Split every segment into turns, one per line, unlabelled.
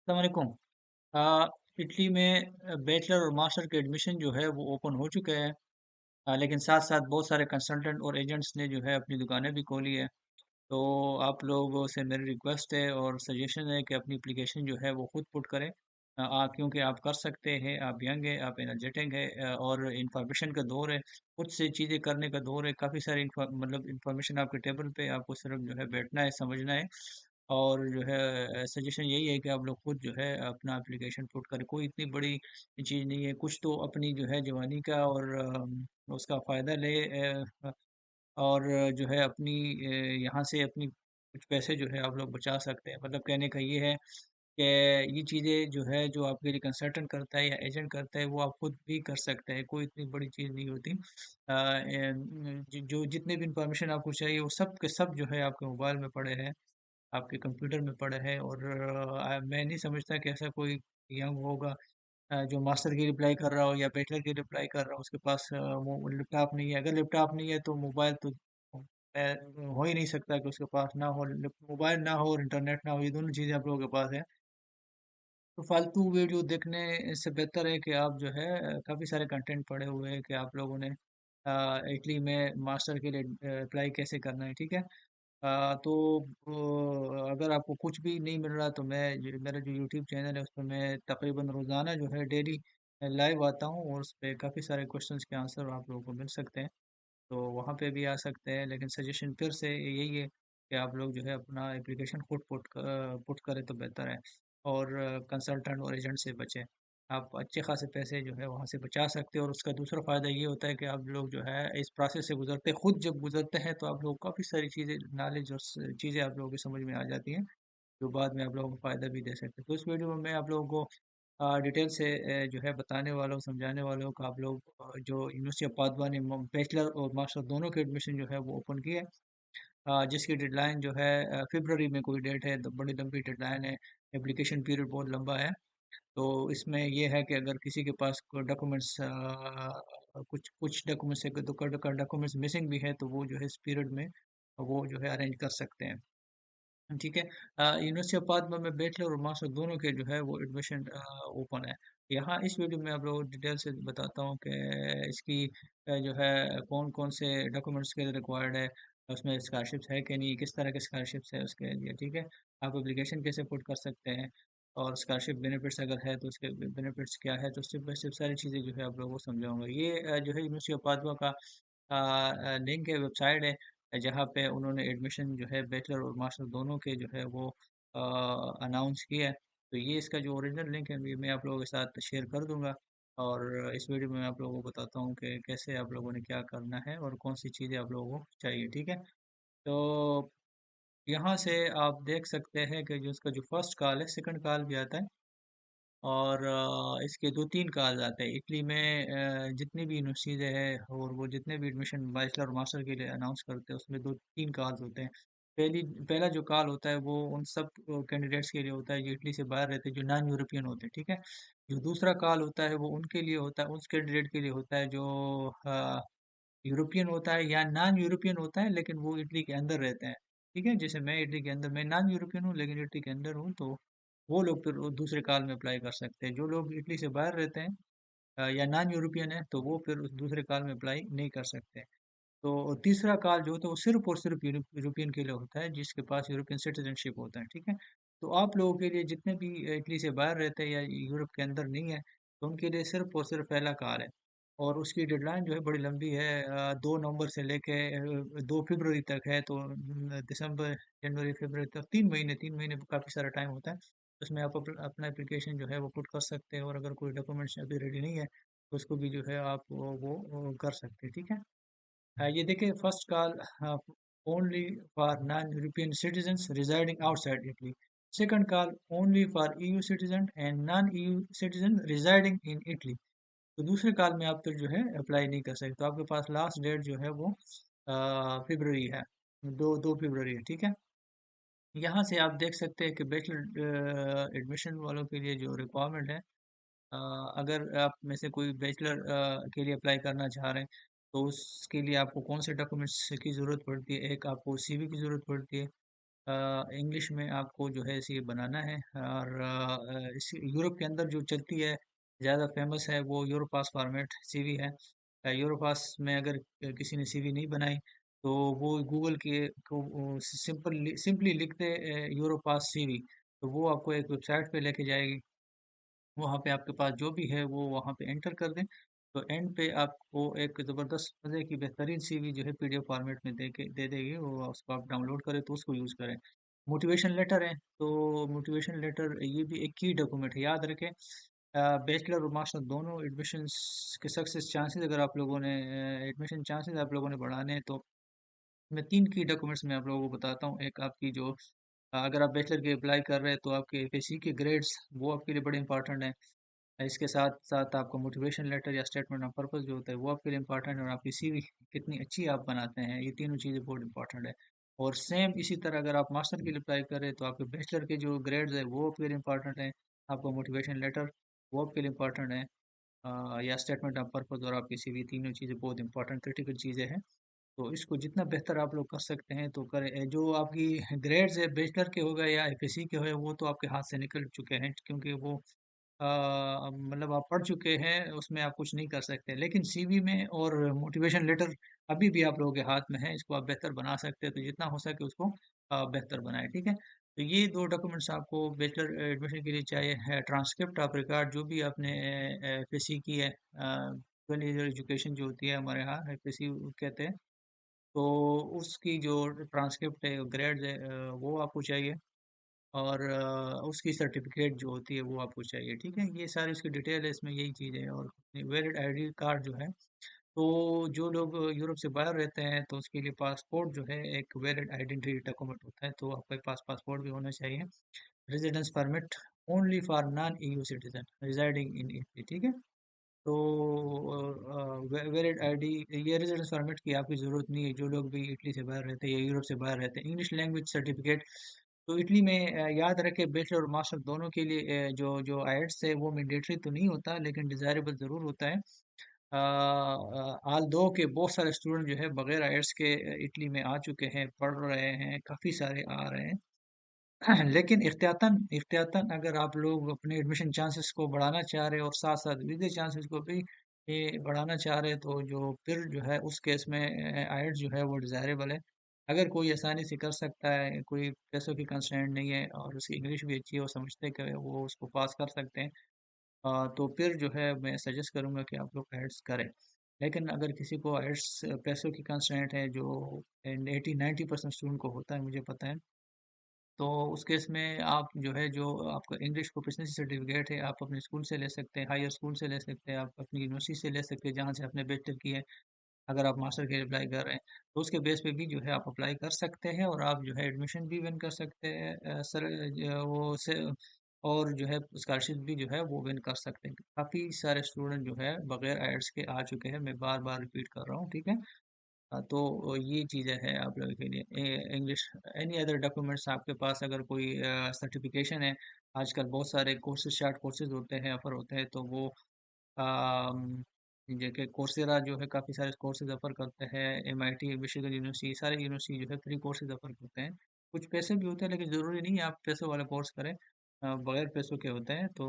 वालेकुम। इटली में बैचलर और मास्टर के एडमिशन जो है वो ओपन हो चुके हैं। लेकिन साथ साथ बहुत सारे कंसल्टेंट और एजेंट्स ने जो है अपनी दुकानें भी खोली है। तो आप लोगों से मेरी रिक्वेस्ट है और सजेशन है कि अपनी एप्लीकेशन जो है वो खुद पुट करें। क्योंकि आप कर सकते हैं, आप यंग है, आप एनर्जेटिक है, और इंफॉर्मेशन का दौर है। खुद से चीज़ें करने का दौर है। काफ़ी सारी मतलब इंफॉर्मेशन आपके टेबल पे, आपको सिर्फ जो है बैठना है, समझना है। और जो है सजेशन यही है कि आप लोग खुद जो है अपना एप्लीकेशन पुट करें। कोई इतनी बड़ी चीज़ नहीं है। कुछ तो अपनी जो है जवानी का और उसका फ़ायदा ले, और जो है अपनी यहाँ से अपनी कुछ पैसे जो है आप लोग बचा सकते हैं। मतलब कहने का ये है कि ये चीज़ें जो है, जो आपके लिए कंसल्टेंट करता है या एजेंट करता है, वो आप खुद भी कर सकते हैं। कोई इतनी बड़ी चीज़ नहीं होती। जो जितने भी इंफॉर्मेशन आपको चाहिए वो सब के सब जो है आपके मोबाइल में पड़े हैं, आपके कंप्यूटर में पड़ा है। और मैं नहीं समझता कि ऐसा कोई यंग होगा जो मास्टर की रिप्लाई कर रहा हो या बैचलर की रिप्लाई कर रहा हो, उसके पास वो लैपटॉप नहीं है। अगर लैपटॉप नहीं है तो मोबाइल तो हो ही नहीं सकता कि उसके पास ना हो। मोबाइल ना हो और इंटरनेट ना हो, ये दोनों चीज़ें आप लोगों के पास है। तो फालतू वीडियो देखने से बेहतर है कि आप जो है काफ़ी सारे कंटेंट पड़े हुए हैं कि आप लोगों ने इटली में मास्टर के लिए अप्लाई कैसे करना है, ठीक है। तो अगर आपको कुछ भी नहीं मिल रहा तो मेरा जो यूट्यूब चैनल है उस पर मैं तकरीबन रोज़ाना जो है डेली लाइव आता हूँ, और उस पे काफ़ी सारे क्वेश्चंस के आंसर आप लोगों को मिल सकते हैं। तो वहाँ पे भी आ सकते हैं। लेकिन सजेशन फिर से यही है कि आप लोग जो है अपना एप्लीकेशन खुद पुट करें तो बेहतर है। और कंसल्टेंट और एजेंट से बचें। आप अच्छे खासे पैसे जो है वहाँ से बचा सकते हैं। और उसका दूसरा फ़ायदा ये होता है कि आप लोग जो है इस प्रोसेस से गुजरते, खुद जब गुजरते हैं तो आप लोग काफ़ी सारी चीज़ें, नॉलेज और चीज़ें आप लोगों की समझ में आ जाती हैं, जो बाद में आप लोगों को फ़ायदा भी दे सकते हैं। तो इस वीडियो में मैं आप लोगों को डिटेल से जो है बताने वाला हूँ, समझाने वाला हूँ कि आप लोग जो यूनिवर्सिटी ऑफ पादवा ने बैचलर और मास्टर दोनों के एडमिशन जो है वो ओपन किए हैं। जिसकी डेडलाइन जो है फरवरी में कोई डेट है, तो बड़ी लंबी डेडलाइन है। एप्लीकेशन पीरियड बहुत लंबा है। तो इसमें ये है कि अगर किसी के पास डॉक्यूमेंट्स, कुछ कुछ डॉक्यूमेंट्स है, तो डॉक्यूमेंट्स मिसिंग भी है, तो वो जो है इस पीरियड में वो जो है अरेंज कर सकते हैं। ठीक है। यूनिवर्सिटी ऑफ पादमा में बैचलर और मास्टर दोनों के जो है वो एडमिशन ओपन है। यहाँ इस वीडियो में आप लोगों को डिटेल से बताता हूँ कि इसकी जो है कौन कौन से डॉक्यूमेंट्स के लिए रिक्वायर्ड है, उसमें स्कॉलरशिप्स है कि नहीं, किस तरह के स्कॉलरशिप्स है उसके लिए, ठीक है। आप एप्लीकेशन कैसे पुट कर सकते हैं, और स्कॉलरशिप बेनिफिट्स अगर है तो उसके बेनिफिट्स क्या है, तो स्टेप बाय स्टेप सारी चीज़ें जो है आप लोगों को समझाऊंगा। ये जो है यूनिवर्सिटी ऑफ पादवा का लिंक है, वेबसाइट है, जहाँ पे उन्होंने एडमिशन जो है बैचलर और मास्टर दोनों के जो है वो अनाउंस किया है। तो ये इसका जो ओरिजिनल लिंक है ये मैं आप लोगों के साथ शेयर कर दूंगा। और इस वीडियो में मैं आप लोगों को बताता हूँ कि कैसे आप लोगों ने क्या करना है और कौन सी चीज़ें आप लोगों को चाहिए, ठीक है। तो यहाँ से आप देख सकते हैं कि जो इसका जो फर्स्ट कॉल है, सेकंड कॉल भी आता है, और इसके 2-3 कॉल्स आते हैं। इटली में जितनी भी यूनिवर्सिटीज़ है और वो जितने भी एडमिशन बैचलर और मास्टर के लिए अनाउंस करते हैं, उसमें 2-3 कॉल्स होते हैं। पहला जो कॉल होता है वो उन सब कैंडिडेट्स के लिए होता है जो इटली से बाहर रहते हैं, जो नॉन यूरोपियन होते हैं, ठीक है। जो दूसरा कॉल होता है वो उनके लिए होता है, उस कैंडिडेट के लिए होता है जो यूरोपियन होता है या नॉन यूरोपियन होता है, लेकिन वो इटली के अंदर रहते हैं, ठीक है। जैसे मैं इटली के अंदर, मैं नॉन यूरोपियन हूँ लेकिन इटली के अंदर हूँ, तो वो लोग फिर वो दूसरे कॉल में अप्लाई कर सकते हैं। जो लोग इटली से बाहर रहते हैं या नॉन यूरोपियन है, तो वो फिर उस दूसरे कॉल में अप्लाई नहीं कर सकते। तो तीसरा कॉल जो होता है वो सिर्फ और सिर्फ यूरोपियन के लिए होता है, जिसके पास यूरोपियन सिटीजनशिप होता है, ठीक है। तो आप लोगों के लिए जितने भी इटली से बाहर रहते हैं या यूरोप के अंदर नहीं है, तो उनके लिए सिर्फ और सिर्फ पहला कॉल है। और उसकी डेडलाइन जो है बड़ी लंबी है, 2 नवंबर से लेके 2 फरवरी तक है। तो दिसंबर, जनवरी, फरवरी तक 3 महीने, 3 महीने काफ़ी सारा टाइम होता है। उसमें आप अपना एप्लीकेशन जो है वो पुट कर सकते हैं, और अगर कोई डॉक्यूमेंट्स अभी रेडी नहीं है तो उसको भी जो है आप वो कर सकते हैं, ठीक है। ये देखिए, first call only for non European citizens residing outside Italy. Second call only for EU citizen and non EU citizen residing in Italy. तो दूसरे कॉल में आप फिर जो है अप्लाई नहीं कर सकते। तो आपके पास लास्ट डेट जो है वो फरवरी है, 2 फरवरी है, ठीक है। यहाँ से आप देख सकते हैं कि बैचलर एडमिशन वालों के लिए जो रिक्वायरमेंट है, अ, अगर आप में से कोई बैचलर के लिए अप्लाई करना चाह रहे हैं, तो उसके लिए आपको कौन से डॉक्यूमेंट्स की ज़रूरत पड़ती है। एक आपको सीवी की ज़रूरत पड़ती है, इंग्लिश में आपको जो है इसे बनाना है। और इस यूरोप के अंदर जो चलती है, ज़्यादा फेमस है, वो यूरोपास फॉर्मेट सीवी है। यूरोपास में अगर किसी ने सीवी नहीं बनाई, तो वो गूगल के को सिंपली लिखते यूरोपास सीवी, तो वो आपको एक वेबसाइट पे लेके जाएगी। वहाँ पे आपके पास जो भी है वो वहाँ पे एंटर कर दें, तो एंड पे आपको एक ज़बरदस्त मज़े की बेहतरीन सीवी जो है पीडीएफ फॉर्मेट में दे देगी, वो उसको आप डाउनलोड करें तो उसको यूज़ करें। मोटिवेशन लेटर है, तो मोटिवेशन लेटर ये भी एक की डॉक्यूमेंट है, याद रखें। बैचलर और मास्टर दोनों एडमिशन्स के सक्सेस चांसेस, अगर आप लोगों ने एडमिशन चांसेस आप लोगों ने बढ़ाने हैं, तो मैं 3 की डॉक्यूमेंट्स मैं आप लोगों को बताता हूँ। एक आपकी जो अगर आप बैचलर की अप्लाई कर रहे हैं, तो आपके एफएससी के ग्रेड्स वो आपके लिए बड़े इंपॉर्टेंट हैं। इसके साथ साथ आपका मोटिवेशन लेटर या स्टेटमेंट ऑफ पर्पस जो होता है वो आपके लिए इंपॉर्टेंट है, और आपकी सीवी कितनी अच्छी आप बनाते हैं, ये तीनों चीज़ें बहुत इंपॉर्टेंट है। और सेम इसी तरह अगर आप मास्टर के लिए अप्लाई करें, तो आपके बैचलर के जो ग्रेड्स है वो आपके लिए इंपॉर्टेंट है, आपका मोटिवेशन लेटर वो आपके लिए इंपॉर्टेंट है, या स्टेटमेंट ऑफ पर्पस और आपकी सीवी, तीनों चीज़ें बहुत इंपॉर्टेंट क्रिटिकल चीज़ें हैं। तो इसको जितना बेहतर आप लोग कर सकते हैं तो करें। जो आपकी ग्रेड्स है बैचलर के हो गए या एफएससी के हो गए, वो तो आपके हाथ से निकल चुके हैं, क्योंकि वो मतलब आप पढ़ चुके हैं, उसमें आप कुछ नहीं कर सकते। लेकिन सीवी में और मोटिवेशन लेटर अभी भी आप लोगों के हाथ में है, इसको आप बेहतर बना सकते हैं, तो जितना हो सके उसको बेहतर बनाएं, ठीक है। तो ये दो डॉक्यूमेंट्स आपको बैचलर एडमिशन के लिए चाहिए है। ट्रांसक्रिप्ट ऑफ रिकॉर्ड जो भी आपने एफएससी की है, एजुकेशन जो होती है हमारे यहाँ एफएससी कहते हैं, तो उसकी जो ट्रांसक्रिप्ट है, ग्रेड्स है, वो आपको चाहिए। और उसकी सर्टिफिकेट जो होती है वो आपको चाहिए, ठीक है। ये सारी उसकी डिटेल है, इसमें यही चीज़ है। और वैलिड आईडी कार्ड जो है, तो जो लोग यूरोप से बाहर रहते हैं, तो उसके लिए पासपोर्ट जो है एक वैलिड आइडेंटिटी डॉक्यूमेंट होता है, तो आपके पास पासपोर्ट भी होना चाहिए। Residence permit only for non EU citizen residing in Italy, ठीक है। तो वैलिड आईडी, ये रेजिडेंस परमिट की आपकी ज़रूरत नहीं है, जो लोग भी इटली से बाहर रहते हैं या यूरोप से बाहर रहते हैं। इंग्लिश लैंग्वेज सर्टिफिकेट, तो इटली में याद रखें बैचलर और मास्टर दोनों के लिए जो जो आइएल्टीएस है वो मैंडेटरी तो नहीं होता, लेकिन डिज़ायरेबल ज़रूर होता है। आल दो के बहुत सारे स्टूडेंट जो है बगैर आइएल्टीएस के इटली में आ चुके हैं, पढ़ रहे हैं, काफ़ी सारे आ रहे हैं। लेकिन एहतियातन एहतियातन अगर आप लोग अपने एडमिशन चांसेस को बढ़ाना चाह रहे हैं और साथ साथ वीज़े चांसेस को भी बढ़ाना चाह रहे हैं, तो जो फिर जो है उस केस में आइएल्टीएस जो है वो डिज़ायरेबल है। अगर कोई आसानी से कर सकता है, कोई पैसों की कंस्ट्रेंट नहीं है और उसकी इंग्लिश भी अच्छी है, वो समझते हैं कि वो उसको पास कर सकते हैं, तो फिर जो है मैं सजेस्ट करूंगा कि आप लोग आइएल्टीएस करें। लेकिन अगर किसी को आइएल्टीएस पैसों की कंस्ट्रेंट है, जो 80-90% स्टूडेंट को होता है, मुझे पता है, तो उस केस में आप जो है, जो आपका इंग्लिश प्रोफिशिएंसी सर्टिफिकेट है, आप अपने स्कूल से ले सकते हैं, हायर स्कूल से ले सकते हैं, आप अपनी यूनिवर्सिटी से ले सकते हैं जहाँ से आपने बैचलर की है। अगर आप मास्टर के लिए अप्लाई कर रहे हैं, तो उसके बेस पे भी जो है आप अप्लाई कर सकते हैं, और आप जो है एडमिशन भी विन कर सकते हैं, सर वो से, और जो है स्कॉलरशिप भी जो है वो विन कर सकते हैं। काफ़ी सारे स्टूडेंट जो है बगैर आइएल्टीएस के आ चुके हैं, मैं बार बार रिपीट कर रहा हूँ, ठीक है। तो ये चीज़ें हैं आप लोगों के लिए। इंग्लिश, एनी अदर डॉक्यूमेंट्स आपके पास, अगर कोई सर्टिफिकेशन है, आजकल बहुत सारे कोर्सेज, शार्ट कोर्सेज होते हैं, ऑफर होते हैं, तो वो जैसे कोर्सेरा जो है काफ़ी सारे कोर्सेज ऑफर करते हैं, एमआईटी, मिशिगन यूनिवर्सिटी, सारे यूनिवर्सिटी जो है फ्री कोर्सेज ऑफर करते हैं। कुछ पैसे भी होते हैं, लेकिन ज़रूरी नहीं है आप पैसों वाला कोर्स करें, बगैर पैसों के होते हैं, तो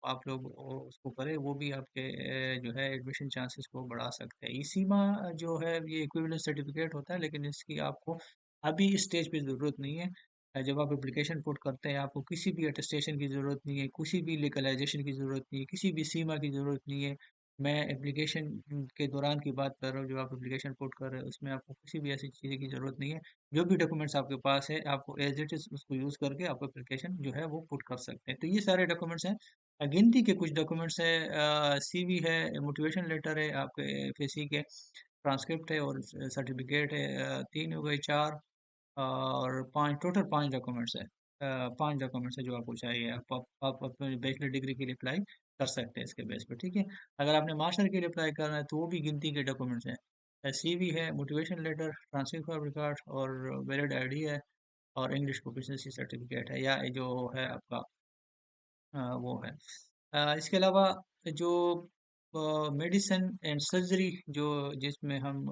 आप लोग उसको करें, वो भी आपके जो है एडमिशन चांसेस को बढ़ा सकते हैं। ईसीमा जो है ये इक्विवेलेंट सर्टिफिकेट होता है, लेकिन इसकी आपको अभी इस स्टेज पे ज़रूरत नहीं है। जब आप एप्लीकेशन पुट करते हैं, आपको किसी भी अटेस्टेशन की ज़रूरत नहीं है, किसी भी लीगलाइजेशन की ज़रूरत नहीं है, किसी भी सीमा की ज़रूरत नहीं है। मैं एप्लीकेशन के दौरान की बात कर रहा हूँ, जब आप एप्लीकेशन पुट कर रहे हो, उसमें आपको किसी भी ऐसी चीज़ की ज़रूरत नहीं है। जो भी डॉक्यूमेंट्स आपके पास है, आपको एज इट इज़ उसको यूज़ करके आप एप्लीकेशन जो है वो पुट कर सकते हैं। तो ये सारे डॉक्यूमेंट्स हैं। गिनती के कुछ डॉक्यूमेंट्स है, सीवी है, मोटिवेशन लेटर है, आपके एफएससी के ट्रांसक्रिप्ट है, और सर्टिफिकेट है। तीन हो गए, चार और पांच, टोटल पांच डॉक्यूमेंट्स है। पांच डॉक्यूमेंट्स है जो आपको चाहिए। आप अपने बैचलर डिग्री के लिए अप्लाई कर सकते हैं इसके बेस पे, ठीक है। अगर आपने मास्टर के लिए अप्लाई करना है, तो वो भी गिनती के डॉक्यूमेंट्स हैं। सीवी है, motivation letter, transcript of record, और वैलिड आईडी है, और इंग्लिश प्रोफिशिएंसी सर्टिफिकेट है, या जो है आपका वो है। इसके अलावा जो मेडिसिन एंड सर्जरी, जो जिसमें हम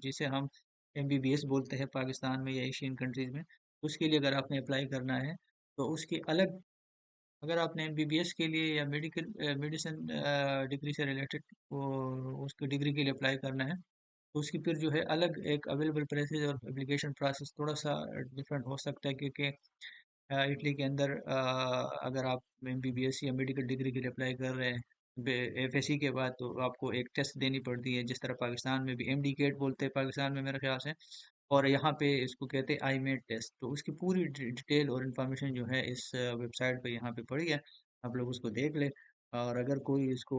जिसे हम एमबीबीएस बोलते हैं पाकिस्तान में या एशियन कंट्रीज में, उसके लिए अगर आपने अप्लाई करना है तो उसकी अलग, अगर आपने एमबीबीएस के लिए या मेडिसिन डिग्री से रिलेटेड उसकी डिग्री के लिए अप्लाई करना है, तो उसकी फिर जो है अलग एक अवेलेबल प्रोसेस और एप्लीकेशन प्रोसेस थोड़ा सा डिफरेंट हो सकता है, क्योंकि इटली के अंदर अगर आप एमबीबीएस या मेडिकल डिग्री के लिए अप्लाई कर रहे हैं एफएससी के बाद, तो आपको एक टेस्ट देनी पड़ती है, जिस तरह पाकिस्तान में भी एमडी गेट बोलते हैं पाकिस्तान में मेरे ख्याल से, और यहाँ पे इसको कहते हैं आई मेड टेस्ट। तो उसकी पूरी डिटेल और इन्फॉर्मेशन जो है इस वेबसाइट पे यहाँ पे पड़ी है, आप लोग उसको देख ले। और अगर कोई इसको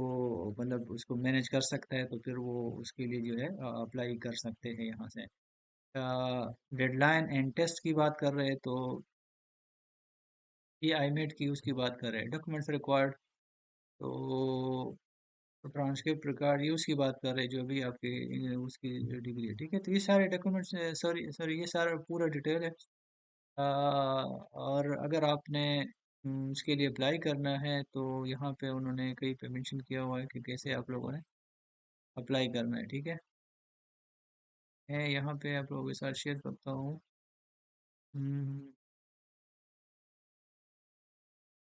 मतलब उसको मैनेज कर सकता है तो फिर वो उसके लिए जो है अप्लाई कर सकते हैं यहाँ से। डेडलाइन एंड टेस्ट की बात कर रहे हैं तो ये आईमेट की उसकी बात कर रहे हैं। डॉक्यूमेंट्स रिक्वायर्ड तो ट्रांसक्रिप्ट रिकॉर्ड ये उसकी बात कर रहे हैं, जो भी आपकी उसकी डिग्री है, ठीक है। तो ये सारे डॉक्यूमेंट्स, सॉरी सॉरी, ये सारा पूरा डिटेल है। और अगर आपने उसके लिए अप्लाई करना है तो यहाँ पे उन्होंने कहीं पे मेंशन किया हुआ है कि कैसे आप लोगों ने अप्लाई करना है, ठीक है। मैं यहाँ पे आप लोगों के साथ शेयर करता हूँ।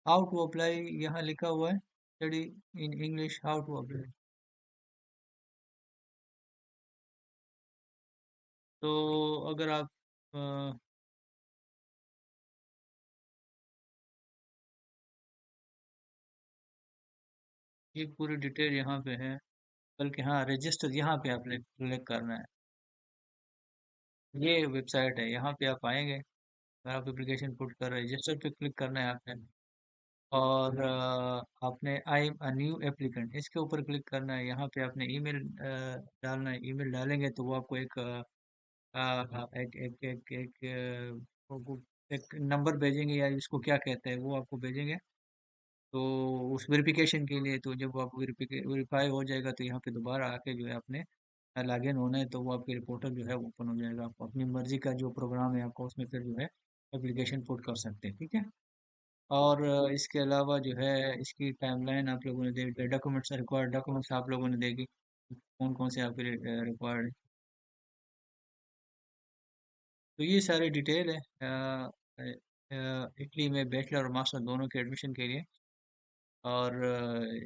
हाउ टू अप्लाई यहाँ लिखा हुआ है, study in English how to apply. तो अगर आप अ, ये पूरी डिटेल यहाँ पे है, बल्कि हाँ रजिस्टर यहाँ पे आपने क्लिक करना है। ये वेबसाइट है, यहाँ पे आप आएंगे, अगर आप एप्लीकेशन पुट कर रजिस्टर पे क्लिक करना है आपने, और आपने I am a new applicant इसके ऊपर क्लिक करना है। यहाँ पे आपने ईमेल डालना है, ईमेल डालेंगे तो वो आपको एक नंबर भेजेंगे, या इसको क्या कहते हैं वो आपको भेजेंगे। तो उस वेरिफिकेशन के लिए, तो जब आप वेरीफाई हो जाएगा तो यहाँ पे दोबारा आके जो है आपने लॉगिन होना है, तो वो आपकी पोर्टल जो है ओपन हो जाएगा। आप अपनी मर्जी का जो प्रोग्राम है आपको उसमें फिर जो है एप्लीकेशन पुट कर सकते हैं, ठीक है। और इसके अलावा जो है इसकी टाइमलाइन आप लोगों ने देख, डॉक्यूमेंट्स रिक्वायर्ड डॉक्यूमेंट्स आप लोगों ने देखी कौन कौन से आपके रिक्वायर्ड। तो ये सारी डिटेल है इटली में बैचलर और मास्टर दोनों के एडमिशन के लिए। और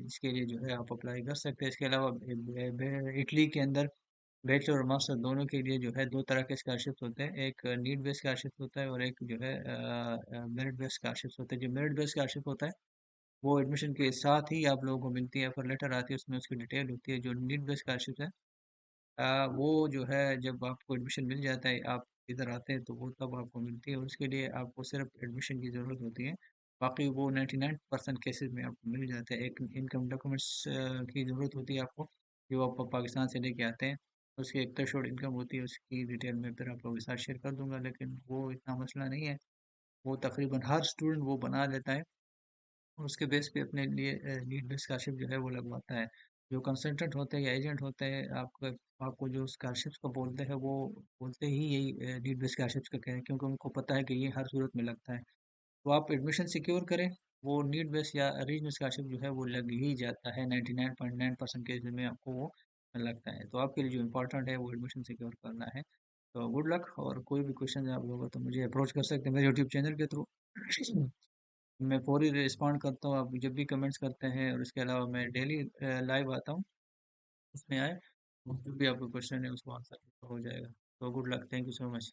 इसके लिए जो है आप अप्लाई कर सकते हैं। इसके अलावा इटली के अंदर बैचलर और मास्टर दोनों के लिए जो है दो तरह के स्कॉलरशिप्स होते हैं, एक नीड बेस्ड स्कॉलरशिप होता है और एक जो है मेरिट बेस्ड स्कॉलरशिप होता है। जो मेरिट बेस्ड स्कॉलरशिप होता है वो एडमिशन के साथ ही आप लोगों को मिलती है, ऑफर लेटर आती है उसमें उसकी डिटेल होती है। जो नीड बेस्ड स्कॉलरशिप है वो जो है जब आपको एडमिशन मिल जाता है, आप इधर आते हैं तो वो तब आपको मिलती है, और उसके लिए आपको सिर्फ एडमिशन की ज़रूरत होती है। बाकी वो 99% केसेस में आपको मिल जाता है। एक इनकम डॉक्यूमेंट्स की ज़रूरत होती है आपको, जो आप पाकिस्तान से लेके आते हैं। उसकी एक थ्रेशोल्ड इनकम होती है, उसकी डिटेल मैं फिर आप लोगों के साथ शेयर कर दूंगा, लेकिन वो इतना मसला नहीं है। वो तकरीबन हर स्टूडेंट वो बना लेता है, और उसके बेस पे अपने लिए नीड बेस्ड स्कॉलरशिप जो है वो लगवाता है। जो कंसल्टेंट होते हैं या एजेंट होते हैं आपका, आपको जो स्कॉलरशिप्स का बोलते हैं वो बोलते ही यही नीड बेस्ड स्कॉलरशिप्स का कहें, क्योंकि उनको पता है कि ये हर सूरत में लगता है। तो आप एडमिशन सिक्योर करें, वो नीड बेस्ड या रीजनल स्कॉलरशिप जो है वो लग ही जाता है। 99.9% केसेस में आपको वो लगता है। तो आपके लिए जो इम्पोर्टेंट है वो एडमिशन सिक्योर करना है। तो गुड लक, और कोई भी क्वेश्चन है आप लोगों को तो मुझे अप्रोच कर सकते हैं मेरे यूट्यूब चैनल के थ्रू। मैं फौरी रिस्पॉन्ड करता हूँ आप जब भी कमेंट्स करते हैं, और इसके अलावा मैं डेली लाइव आता हूँ, उसमें आए, जो भी आपका क्वेश्चन है उसको आंसर हो जाएगा। तो good luck, thank you so much.